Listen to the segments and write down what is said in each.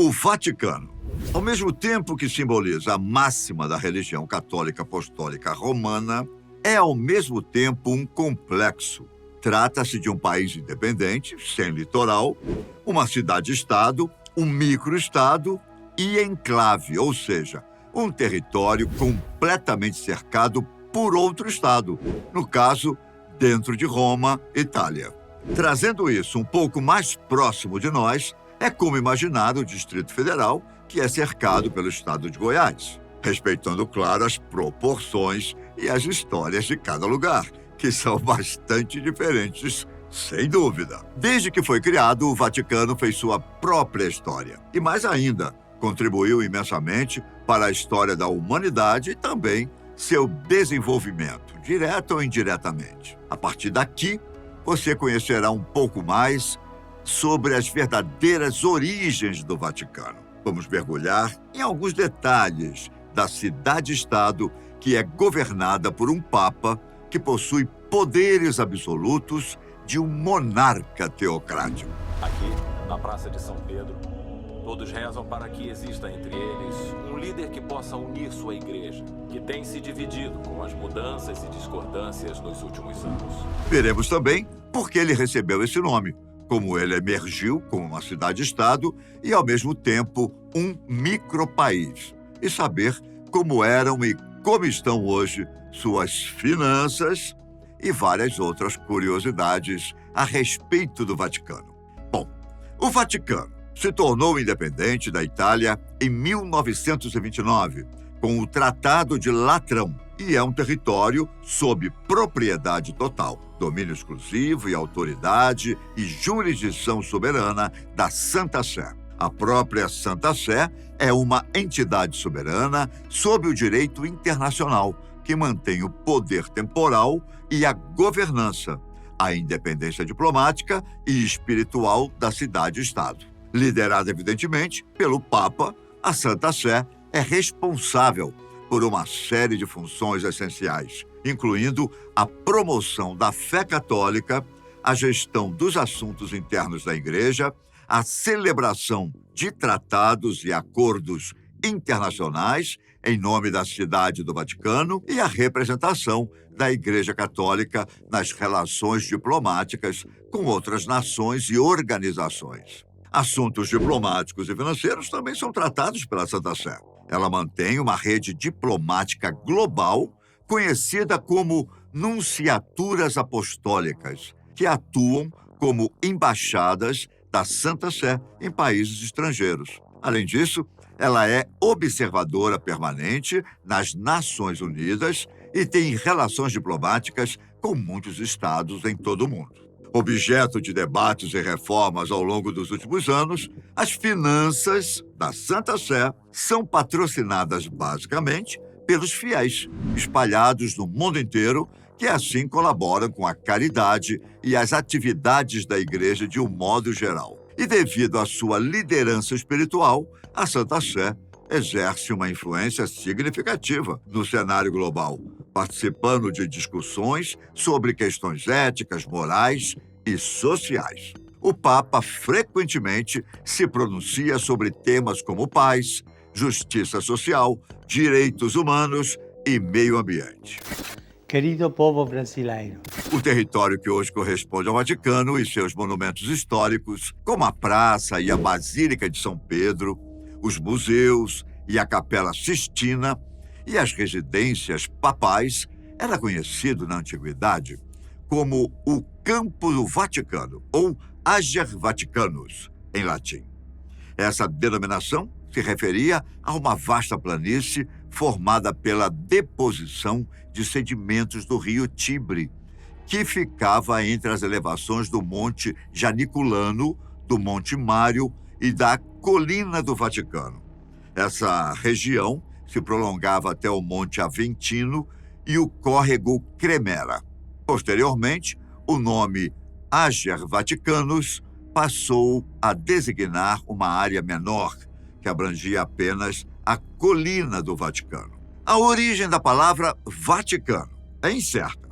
O Vaticano, ao mesmo tempo que simboliza a máxima da religião católica apostólica romana, é ao mesmo tempo um complexo. Trata-se de um país independente, sem litoral, uma cidade-estado, um microestado e enclave, ou seja, um território completamente cercado por outro estado, no caso, dentro de Roma, Itália. Trazendo isso um pouco mais próximo de nós, é como imaginar o Distrito Federal, que é cercado pelo estado de Goiás, respeitando, claro, as proporções e as histórias de cada lugar, que são bastante diferentes, sem dúvida. Desde que foi criado, o Vaticano fez sua própria história. E mais ainda, contribuiu imensamente para a história da humanidade e também seu desenvolvimento, direto ou indiretamente. A partir daqui, você conhecerá um pouco mais sobre as verdadeiras origens do Vaticano. Vamos mergulhar em alguns detalhes da cidade-estado que é governada por um papa que possui poderes absolutos de um monarca teocrático. Aqui, na Praça de São Pedro, todos rezam para que exista entre eles um líder que possa unir sua igreja, que tem se dividido com as mudanças e discordâncias nos últimos anos. Veremos também por que ele recebeu esse nome, como ele emergiu como uma cidade-estado e, ao mesmo tempo, um micropaís, e saber como eram e como estão hoje suas finanças e várias outras curiosidades a respeito do Vaticano. Bom, o Vaticano se tornou independente da Itália em 1929, com o Tratado de Latrão, e é um território sob propriedade total, domínio exclusivo e autoridade e jurisdição soberana da Santa Sé. A própria Santa Sé é uma entidade soberana sob o direito internacional, que mantém o poder temporal e a governança, a independência diplomática e espiritual da cidade-estado. Liderada, evidentemente, pelo Papa, a Santa Sé é responsável por uma série de funções essenciais, incluindo a promoção da fé católica, a gestão dos assuntos internos da Igreja, a celebração de tratados e acordos internacionais em nome da Cidade do Vaticano e a representação da Igreja Católica nas relações diplomáticas com outras nações e organizações. Assuntos diplomáticos e financeiros também são tratados pela Santa Sé. Ela mantém uma rede diplomática global conhecida como nunciaturas apostólicas, que atuam como embaixadas da Santa Sé em países estrangeiros. Além disso, ela é observadora permanente nas Nações Unidas e tem relações diplomáticas com muitos estados em todo o mundo. Objeto de debates e reformas ao longo dos últimos anos, as finanças da Santa Sé são patrocinadas basicamente pelos fiéis, espalhados no mundo inteiro, que assim colaboram com a caridade e as atividades da Igreja de um modo geral. E devido à sua liderança espiritual, a Santa Sé exerce uma influência significativa no cenário global, participando de discussões sobre questões éticas, morais e sociais. O Papa frequentemente se pronuncia sobre temas como paz, justiça social, direitos humanos e meio ambiente. Querido povo brasileiro. O território que hoje corresponde ao Vaticano e seus monumentos históricos, como a Praça e a Basílica de São Pedro, os museus e a Capela Sistina e as residências papais, era conhecido na Antiguidade como o Campo do Vaticano, ou Ager Vaticanus, em latim. Essa denominação se referia a uma vasta planície formada pela deposição de sedimentos do rio Tibre, que ficava entre as elevações do Monte Janiculano, do Monte Mário e da Colina do Vaticano. Essa região se prolongava até o Monte Aventino e o córrego Cremera. Posteriormente, o nome Ager Vaticanus passou a designar uma área menor, que abrangia apenas a Colina do Vaticano. A origem da palavra Vaticano é incerta,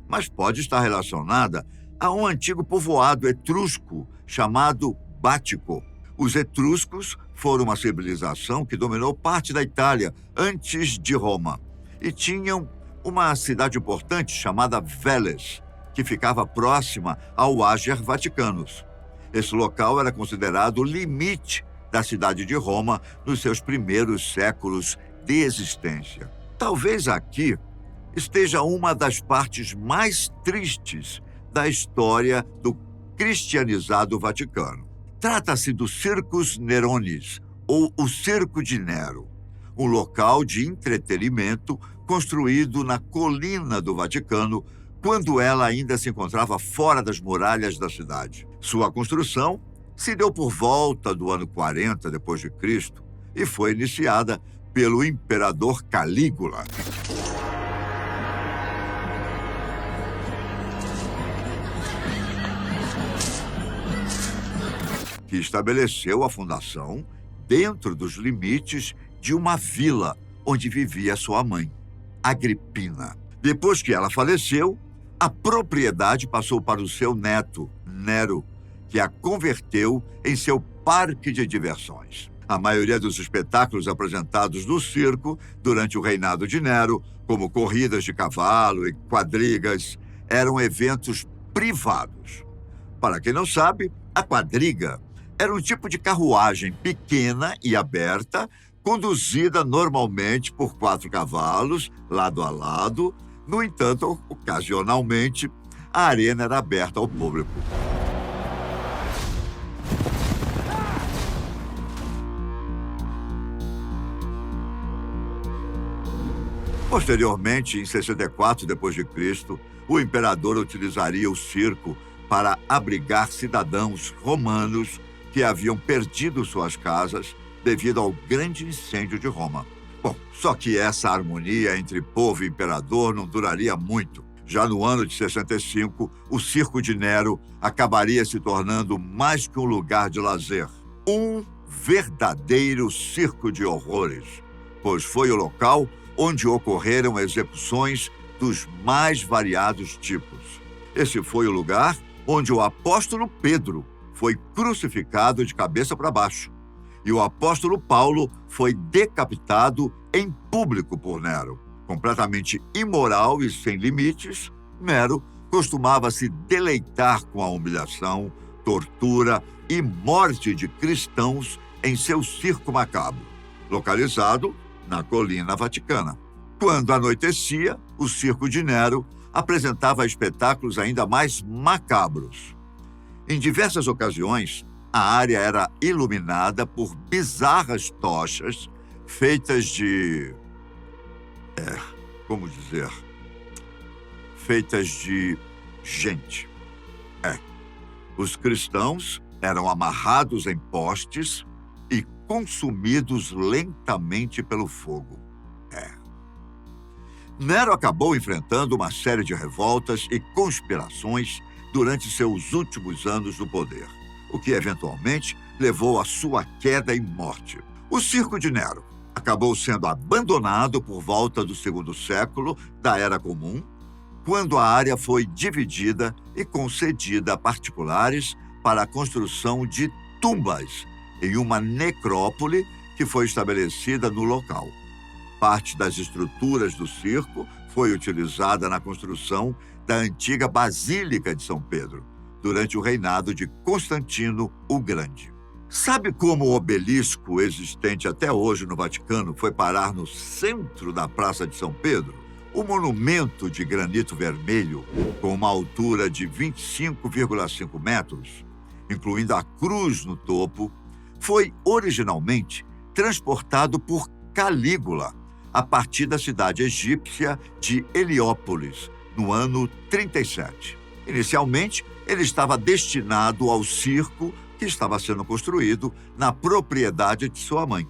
mas pode estar relacionada a um antigo povoado etrusco chamado Bático. Os etruscos foram uma civilização que dominou parte da Itália antes de Roma e tinham uma cidade importante chamada Veles, que ficava próxima ao Ager Vaticanus. Esse local era considerado o limite da cidade de Roma nos seus primeiros séculos de existência. Talvez aqui esteja uma das partes mais tristes da história do cristianizado Vaticano. Trata-se do Circus Neronis, ou o Circo de Nero, um local de entretenimento construído na colina do Vaticano quando ela ainda se encontrava fora das muralhas da cidade. Sua construção se deu por volta do ano 40 depois de Cristo e foi iniciada pelo imperador Calígula. Que estabeleceu a fundação dentro dos limites de uma vila onde vivia sua mãe, Agripina. Depois que ela faleceu, a propriedade passou para o seu neto, Nero, que a converteu em seu parque de diversões. A maioria dos espetáculos apresentados no circo durante o reinado de Nero, como corridas de cavalo e quadrigas, eram eventos privados. Para quem não sabe, a quadriga era um tipo de carruagem pequena e aberta, conduzida normalmente por 4 cavalos, lado a lado. No entanto, ocasionalmente, a arena era aberta ao público. Posteriormente, em 64 d.C., o imperador utilizaria o circo para abrigar cidadãos romanos que haviam perdido suas casas devido ao grande incêndio de Roma. Bom, só que essa harmonia entre povo e imperador não duraria muito. Já no ano de 65, o Circo de Nero acabaria se tornando mais que um lugar de lazer, um verdadeiro circo de horrores, pois foi o local onde ocorreram execuções dos mais variados tipos. Esse foi o lugar onde o apóstolo Pedro foi crucificado de cabeça para baixo e o apóstolo Paulo foi decapitado em público por Nero. Completamente imoral e sem limites, Nero costumava se deleitar com a humilhação, tortura e morte de cristãos em seu circo macabro, localizado na colina vaticana. Quando anoitecia, o circo de Nero apresentava espetáculos ainda mais macabros. Em diversas ocasiões, a área era iluminada por bizarras tochas feitas de... feitas de gente. Os cristãos eram amarrados em postes e consumidos lentamente pelo fogo. Nero acabou enfrentando uma série de revoltas e conspirações durante seus últimos anos no poder, o que eventualmente levou à sua queda e morte. O Circo de Nero acabou sendo abandonado por volta do 2º século da Era Comum, quando a área foi dividida e concedida a particulares para a construção de tumbas em uma necrópole que foi estabelecida no local. Parte das estruturas do circo foi utilizada na construção da antiga Basílica de São Pedro, durante o reinado de Constantino o Grande. Sabe como o obelisco existente até hoje no Vaticano foi parar no centro da Praça de São Pedro? O monumento de granito vermelho, com uma altura de 25,5 metros, incluindo a cruz no topo, foi originalmente transportado por Calígula a partir da cidade egípcia de Heliópolis, no ano 37. Inicialmente, ele estava destinado ao circo que estava sendo construído na propriedade de sua mãe.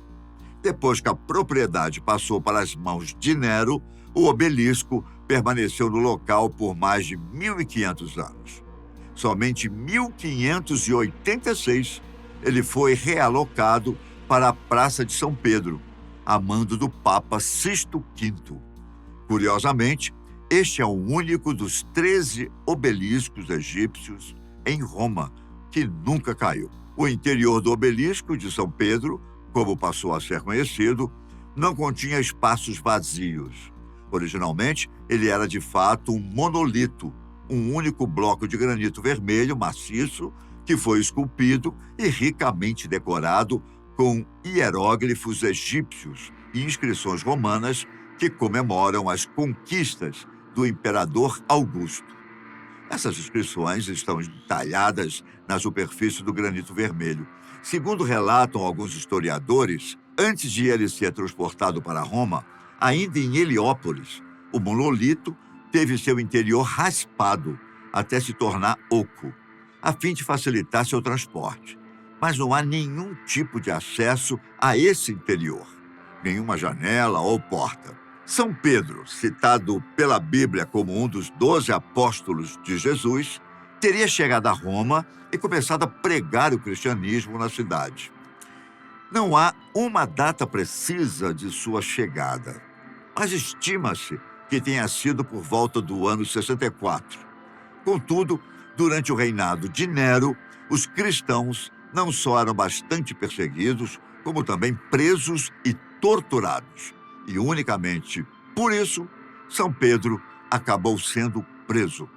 Depois que a propriedade passou para as mãos de Nero, o obelisco permaneceu no local por mais de 1.500 anos. Somente em 1586, ele foi realocado para a Praça de São Pedro, a mando do Papa Sisto V. Curiosamente, este é o único dos 13 obeliscos egípcios em Roma que nunca caiu. O interior do obelisco de São Pedro, como passou a ser conhecido, não continha espaços vazios. Originalmente, ele era de fato um monolito, um único bloco de granito vermelho maciço que foi esculpido e ricamente decorado com hieróglifos egípcios e inscrições romanas que comemoram as conquistas do imperador Augusto. Essas inscrições estão entalhadas na superfície do granito vermelho. Segundo relatam alguns historiadores, antes de ele ser transportado para Roma, ainda em Heliópolis, o monolito teve seu interior raspado até se tornar oco, a fim de facilitar seu transporte. Mas não há nenhum tipo de acesso a esse interior, nenhuma janela ou porta. São Pedro, citado pela Bíblia como um dos 12 apóstolos de Jesus, teria chegado a Roma e começado a pregar o cristianismo na cidade. Não há uma data precisa de sua chegada, mas estima-se que tenha sido por volta do ano 64. Contudo, durante o reinado de Nero, os cristãos não só eram bastante perseguidos, como também presos e torturados. E unicamente por isso, São Pedro acabou sendo preso.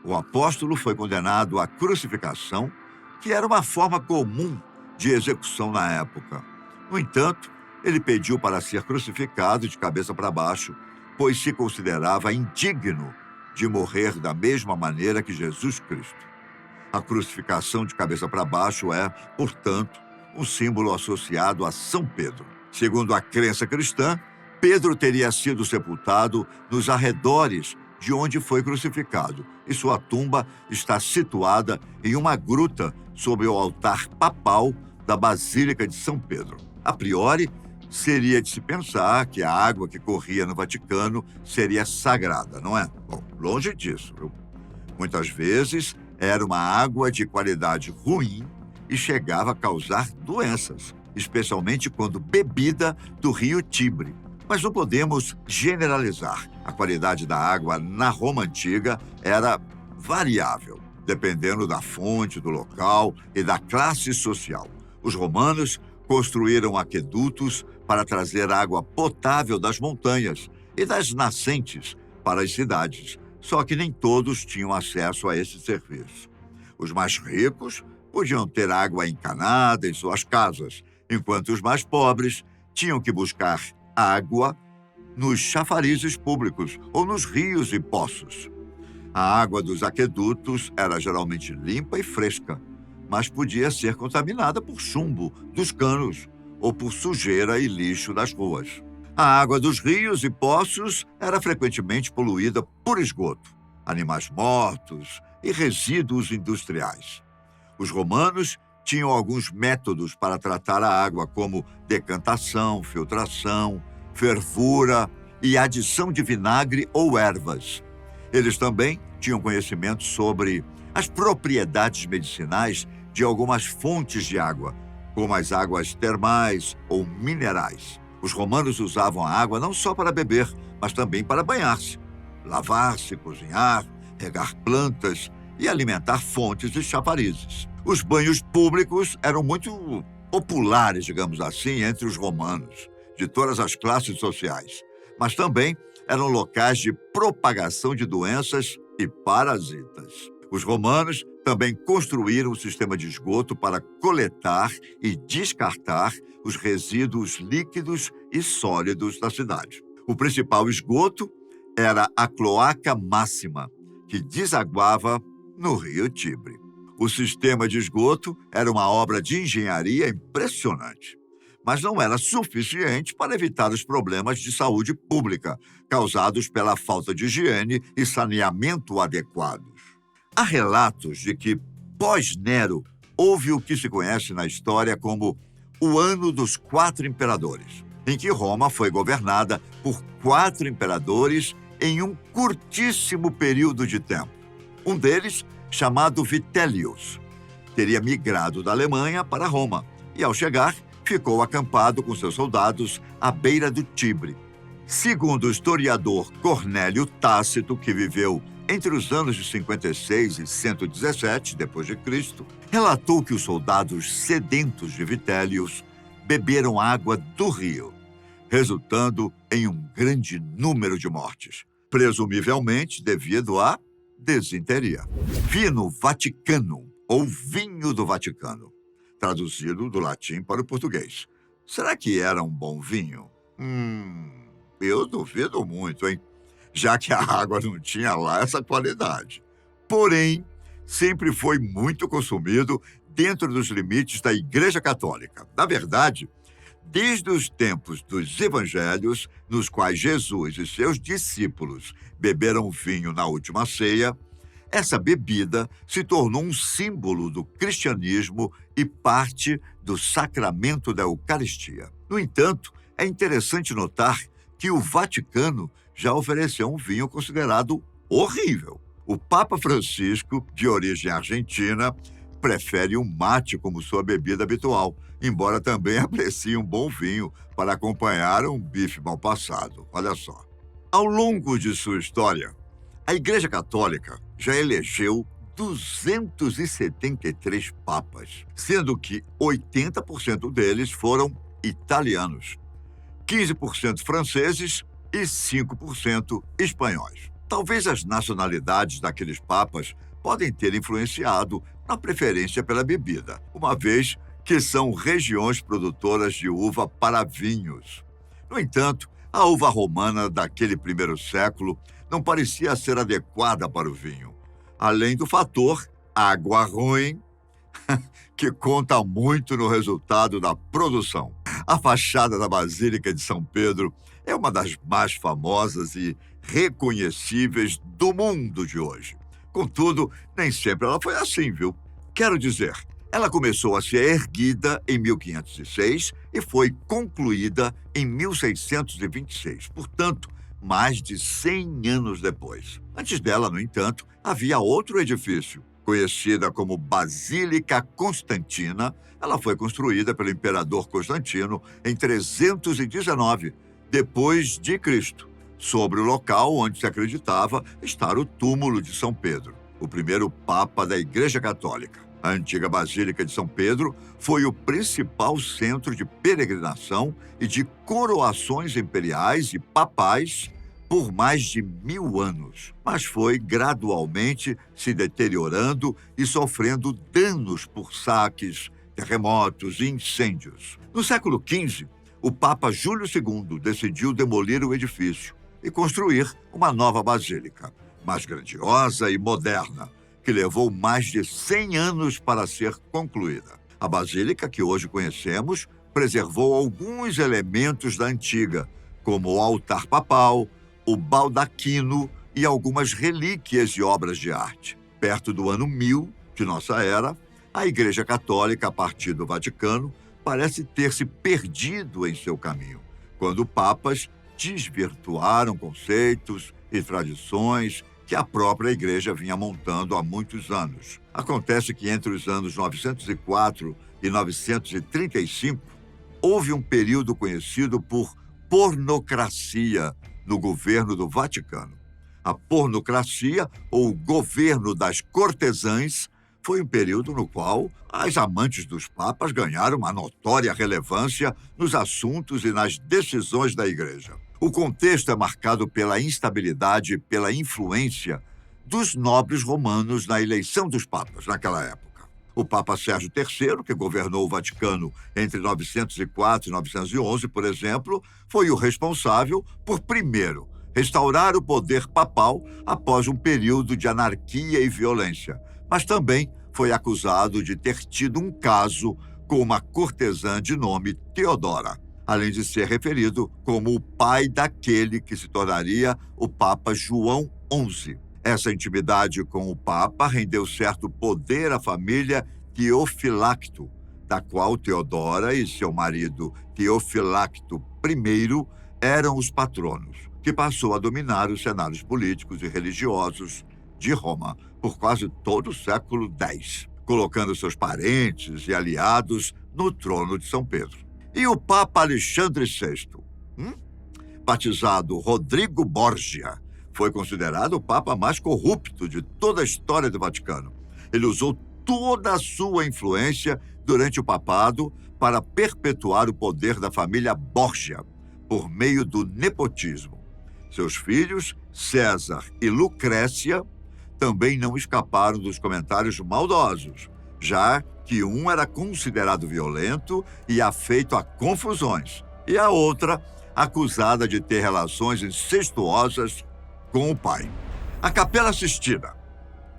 O apóstolo foi condenado à crucificação, que era uma forma comum de execução na época. No entanto, ele pediu para ser crucificado de cabeça para baixo, pois se considerava indigno de morrer da mesma maneira que Jesus Cristo. A crucificação de cabeça para baixo é, portanto, um símbolo associado a São Pedro. Segundo a crença cristã, Pedro teria sido sepultado nos arredores de onde foi crucificado, e sua tumba está situada em uma gruta sobre o altar papal da Basílica de São Pedro. A priori, seria de se pensar que a água que corria no Vaticano seria sagrada, não é? Bom, longe disso, viu? Muitas vezes era uma água de qualidade ruim e chegava a causar doenças, especialmente quando bebida do rio Tibre. Mas não podemos generalizar. A qualidade da água na Roma Antiga era variável, dependendo da fonte, do local e da classe social. Os romanos construíram aquedutos para trazer água potável das montanhas e das nascentes para as cidades, só que nem todos tinham acesso a esse serviço. Os mais ricos podiam ter água encanada em suas casas, enquanto os mais pobres tinham que buscar água nos chafarizes públicos ou nos rios e poços. A água dos aquedutos era geralmente limpa e fresca, mas podia ser contaminada por chumbo dos canos ou por sujeira e lixo das ruas. A água dos rios e poços era frequentemente poluída por esgoto, animais mortos e resíduos industriais. Os romanos tinham alguns métodos para tratar a água, como decantação, filtração, fervura e adição de vinagre ou ervas. Eles também tinham conhecimento sobre as propriedades medicinais de algumas fontes de água, como as águas termais ou minerais. Os romanos usavam a água não só para beber, mas também para banhar-se, lavar-se, cozinhar, regar plantas e alimentar fontes e chafarizes. Os banhos públicos eram muito populares, digamos assim, entre os romanos, de todas as classes sociais, mas também eram locais de propagação de doenças e parasitas. Os romanos também construíram um sistema de esgoto para coletar e descartar os resíduos líquidos e sólidos da cidade. O principal esgoto era a cloaca máxima, que desaguava no rio Tibre. O sistema de esgoto era uma obra de engenharia impressionante, mas não era suficiente para evitar os problemas de saúde pública causados pela falta de higiene e saneamento adequados. Há relatos de que, pós-Nero, houve o que se conhece na história como o Ano dos 4 Imperadores, em que Roma foi governada por 4 imperadores em um curtíssimo período de tempo. Um deles, chamado Vitellius, teria migrado da Alemanha para Roma e, ao chegar, ficou acampado com seus soldados à beira do Tibre. Segundo o historiador Cornélio Tácito, que viveu entre os anos de 56 e 117 d.C., relatou que os soldados sedentos de Vitélios beberam água do rio, resultando em um grande número de mortes, presumivelmente devido à desinteria. Vino Vaticanum, ou vinho do Vaticano, traduzido do latim para o português. Será que era um bom vinho? Eu duvido muito, hein? Já que a água não tinha lá essa qualidade. Porém, sempre foi muito consumido dentro dos limites da Igreja Católica. Na verdade, desde os tempos dos evangelhos, nos quais Jesus e seus discípulos beberam vinho na última ceia, essa bebida se tornou um símbolo do cristianismo e parte do sacramento da Eucaristia. No entanto, é interessante notar que o Vaticano já ofereceu um vinho considerado horrível. O Papa Francisco, de origem argentina, prefere o mate como sua bebida habitual, embora também aprecie um bom vinho para acompanhar um bife mal passado. Olha só. Ao longo de sua história, a Igreja Católica já elegeu 273 papas, sendo que 80% deles foram italianos, 15% franceses e 5% espanhóis. Talvez as nacionalidades daqueles papas podem ter influenciado na preferência pela bebida, uma vez que são regiões produtoras de uva para vinhos. No entanto, a uva romana daquele primeiro século não parecia ser adequada para o vinho, além do fator água ruim, que conta muito no resultado da produção. A fachada da Basílica de São Pedro é uma das mais famosas e reconhecíveis do mundo de hoje. Contudo, nem sempre ela foi assim, viu? Quero dizer, ela começou a ser erguida em 1506 e foi concluída em 1626, portanto, mais de 100 anos depois. Antes dela, no entanto, havia outro edifício. Conhecida como Basílica Constantina, ela foi construída pelo imperador Constantino em 319 depois de Cristo, sobre o local onde se acreditava estar o túmulo de São Pedro, o primeiro papa da Igreja Católica. A antiga Basílica de São Pedro foi o principal centro de peregrinação e de coroações imperiais e papais por mais de 1000 anos, mas foi gradualmente se deteriorando e sofrendo danos por saques, terremotos e incêndios. No século XV, o Papa Júlio II decidiu demolir o edifício e construir uma nova basílica, mais grandiosa e moderna, que levou mais de 100 anos para ser concluída. A basílica que hoje conhecemos preservou alguns elementos da antiga, como o altar papal, o baldaquino e algumas relíquias e obras de arte. Perto do ano 1000 de nossa era, a Igreja Católica, a partir do Vaticano, parece ter se perdido em seu caminho, quando papas desvirtuaram conceitos e tradições que a própria Igreja vinha montando há muitos anos. Acontece que entre os anos 904 e 935, houve um período conhecido por pornocracia no governo do Vaticano. A pornocracia, ou governo das cortesãs, foi um período no qual as amantes dos papas ganharam uma notória relevância nos assuntos e nas decisões da Igreja. O contexto é marcado pela instabilidade e pela influência dos nobres romanos na eleição dos papas naquela época. O Papa Sérgio III, que governou o Vaticano entre 904 e 911, por exemplo, foi o responsável por, primeiro, restaurar o poder papal após um período de anarquia e violência, mas também foi acusado de ter tido um caso com uma cortesã de nome Teodora, além de ser referido como o pai daquele que se tornaria o Papa João XI. Essa intimidade com o Papa rendeu certo poder à família Teofilacto, da qual Teodora e seu marido Teofilacto I eram os patronos, que passou a dominar os cenários políticos e religiosos de Roma por quase todo o século X, colocando seus parentes e aliados no trono de São Pedro. E o Papa Alexandre VI, batizado Rodrigo Borgia, Foi considerado o papa mais corrupto de toda a história do Vaticano. Ele usou toda a sua influência durante o papado para perpetuar o poder da família Borgia, por meio do nepotismo. Seus filhos, César e Lucrécia, também não escaparam dos comentários maldosos, já que um era considerado violento e afeito a confusões, e a outra acusada de ter relações incestuosas com o pai. A Capela Sistina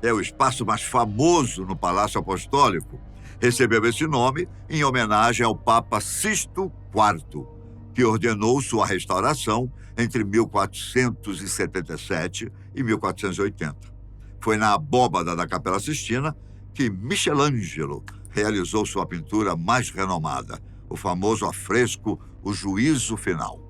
é o espaço mais famoso no Palácio Apostólico. Recebeu esse nome em homenagem ao Papa Sisto IV, que ordenou sua restauração entre 1477 e 1480. Foi na abóbada da Capela Sistina que Michelangelo realizou sua pintura mais renomada, o famoso afresco O Juízo Final.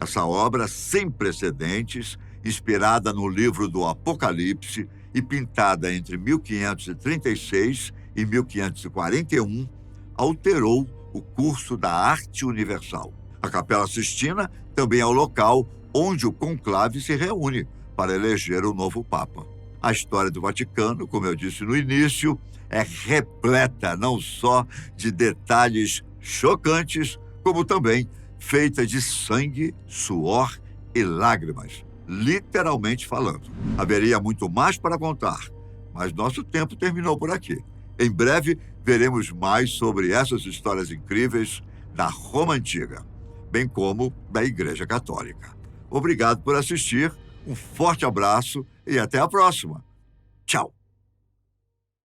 Essa obra sem precedentes, inspirada no livro do Apocalipse e pintada entre 1536 e 1541, alterou o curso da arte universal. A Capela Sistina também é o local onde o conclave se reúne para eleger o novo Papa. A história do Vaticano, como eu disse no início, é repleta não só de detalhes chocantes, como também feita de sangue, suor e lágrimas, literalmente falando. Haveria muito mais para contar, mas nosso tempo terminou por aqui. Em breve, veremos mais sobre essas histórias incríveis da Roma Antiga, bem como da Igreja Católica. Obrigado por assistir, um forte abraço e até a próxima. Tchau!